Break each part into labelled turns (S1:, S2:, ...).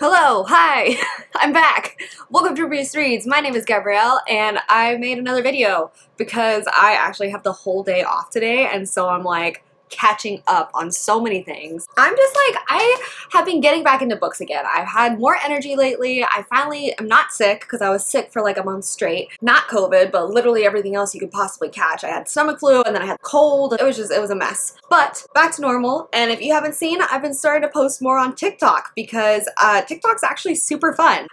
S1: Hello, hi, I'm back. Welcome to FrumiousReads. My name is Gabrielle and I made another video because I actually have the whole day off today, and so I'm like catching up on so many things. I'm just like, I have been getting back into books again. I've had more energy lately. I finally am not sick because I was sick for like a month straight. Not COVID, but literally everything else you could possibly catch. I had stomach flu and then I had cold. It was a mess. But back to normal, and if you haven't seen, I've been starting to post more on TikTok because TikTok's actually super fun.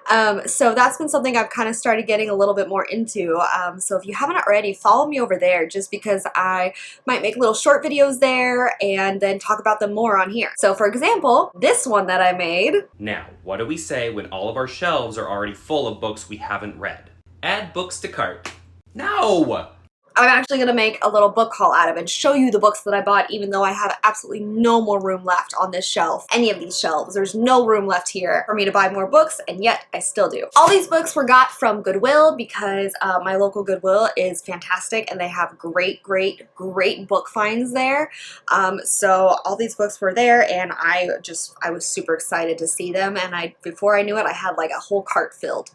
S1: So that's been something I've kind of started getting a little bit more into. So if you haven't already, follow me over there just because I might make little short videos there and then talk about them more on here. So for example, this one that I made.
S2: Now, what do we say when all of our shelves are already full of books we haven't read? Add books to cart. No!
S1: I'm actually going to make a little book haul out of it and show you the books that I bought, even though I have absolutely no more room left on this shelf. Any of these shelves. There's no room left here for me to buy more books, and yet I still do. All these books were got from Goodwill because my local Goodwill is fantastic and they have great book finds there. So all these books were there, and I was super excited to see them, and before I knew it, I had like a whole cart filled.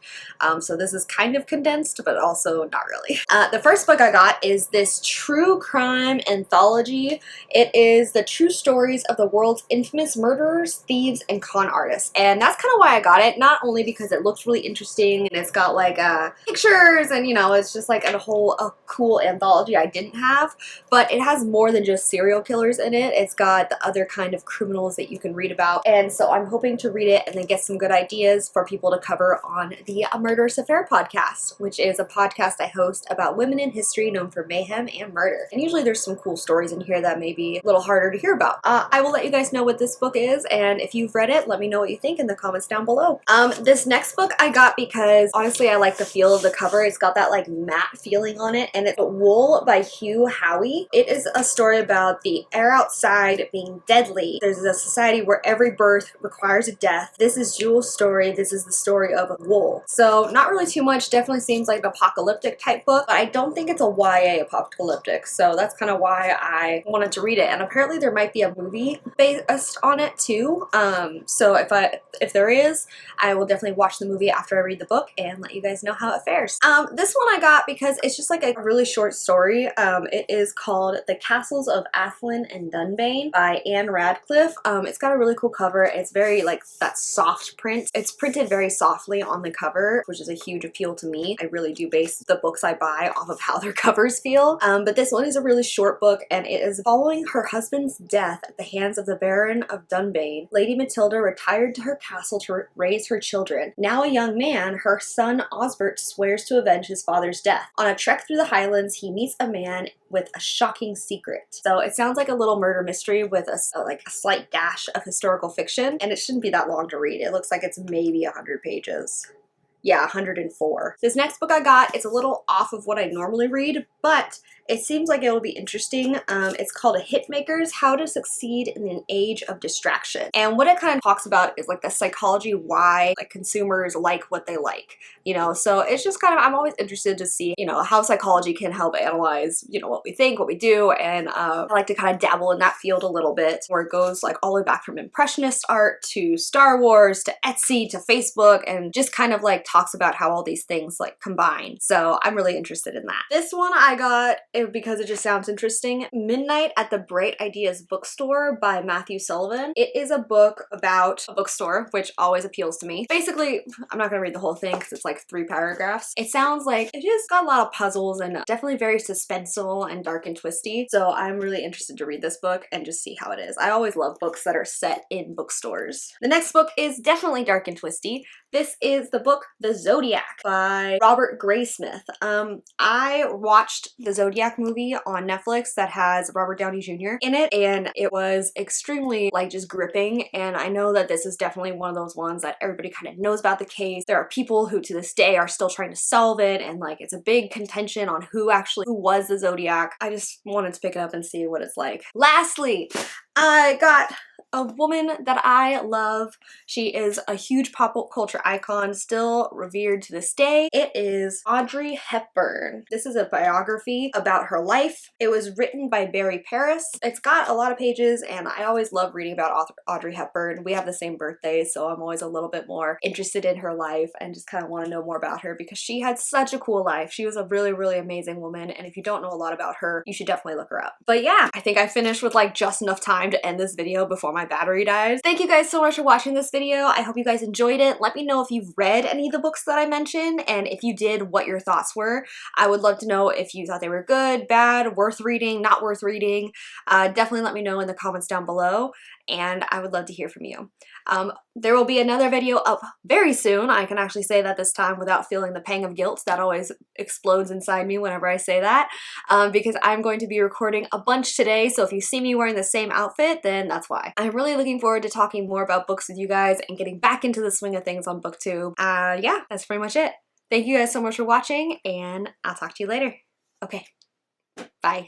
S1: So this is kind of condensed, but also not really. The first book I got is this true crime anthology. It is the true stories of the world's infamous murderers, thieves, and con artists. And that's kind of why I got it, not only because it looks really interesting and it's got like pictures and, you know, it's just like a cool anthology I didn't have, but it has more than just serial killers in it. It's got the other kind of criminals that you can read about, and so I'm hoping to read it and then get some good ideas for people to cover on the A Murderous Affair podcast, which is a podcast I host about women in history known for mayhem and murder. And usually there's some cool stories in here that may be a little harder to hear about. I will let you guys know what this book is, and if you've read it, let me know what you think in the comments down below. This next book I got because honestly I like the feel of the cover. It's got that like matte feeling on it, and it's Wool by Hugh Howey. It is a story about the air outside being deadly. There's a society where every birth requires a death. This is Jewel's story. This is the story of Wool. So not really too much. Definitely seems like an apocalyptic type book, but I don't think it's a YA apocalyptic, so that's kind of why I wanted to read it. And apparently there might be a movie based on it too. So if there is, I will definitely watch the movie after I read the book and let you guys know how it fares. This one I got because it's just like a really short story. It is called The Castles of Athen and Dunbane by Radcliffe. It's got a really cool cover. It's very like that soft print. It's printed very softly on the cover, which is a huge appeal to me. I really do base the books I buy off of how their covers feel. But this one is a really short book, and it is following her husband's death at the hands of the Baron of Dunbane. Lady Matilda retired to her castle to raise her children. Now a young man, her son Osbert swears to avenge his father's death. On a trek through the Highlands, he meets a man with a shocking secret. So it sounds like a little murder mystery with a slight dash of historical fiction, and it shouldn't be that long to read. It looks like it's maybe 100 pages. Yeah, 104. This next book I got, it's a little off of what I normally read, but it seems like it will be interesting. It's called A Hitmakers: How to Succeed in an Age of Distraction. And what it kind of talks about is like the psychology why like consumers like what they like, you know? So it's just kind of, I'm always interested to see, you know, how psychology can help analyze, you know, what we think, what we do, and I like to kind of dabble in that field a little bit, where it goes like all the way back from Impressionist art to Star Wars to Etsy to Facebook, and just kind of like talks about how all these things like combine. So I'm really interested in that. This one I got because it just sounds interesting. Midnight at the Bright Ideas Bookstore by Matthew Sullivan. It is a book about a bookstore, which always appeals to me. Basically, I'm not gonna read the whole thing because it's like 3 paragraphs. It sounds like it just got a lot of puzzles and definitely very suspenseful and dark and twisty. So I'm really interested to read this book and just see how it is. I always love books that are set in bookstores. The next book is definitely dark and twisty. This is the book The Zodiac by Robert Graysmith. I watched the Zodiac movie on Netflix that has Robert Downey Jr. in it, and it was extremely like just gripping, and I know that this is definitely one of those ones that everybody kind of knows about the case. There are people who to this day are still trying to solve it, and like it's a big contention on who was the Zodiac. I just wanted to pick it up and see what it's like. Lastly, I got a woman that I love. She is a huge pop culture icon, still revered to this day. It is Audrey Hepburn. This is a biography about her life. It was written by Barry Paris. It's got a lot of pages, and I always love reading about Audrey Hepburn. We have the same birthday, so I'm always a little bit more interested in her life and just kind of want to know more about her because she had such a cool life. She was a really, really amazing woman, and if you don't know a lot about her, you should definitely look her up. But yeah, I think I finished with like just enough time to end this video before my battery dies. Thank you guys so much for watching this video. I hope you guys enjoyed it. Let me know if you've read any of the books that I mentioned, and if you did, what your thoughts were. I would love to know if you thought they were good, bad, worth reading, not worth reading. Definitely let me know in the comments down below, and I would love to hear from you. There will be another video up very soon. I can actually say that this time without feeling the pang of guilt that always explodes inside me whenever I say that, because I'm going to be recording a bunch today, so if you see me wearing the same outfit, then that's why. I'm really looking forward to talking more about books with you guys and getting back into the swing of things on BookTube. Yeah, that's pretty much it. Thank you guys so much for watching, and I'll talk to you later. Okay, bye.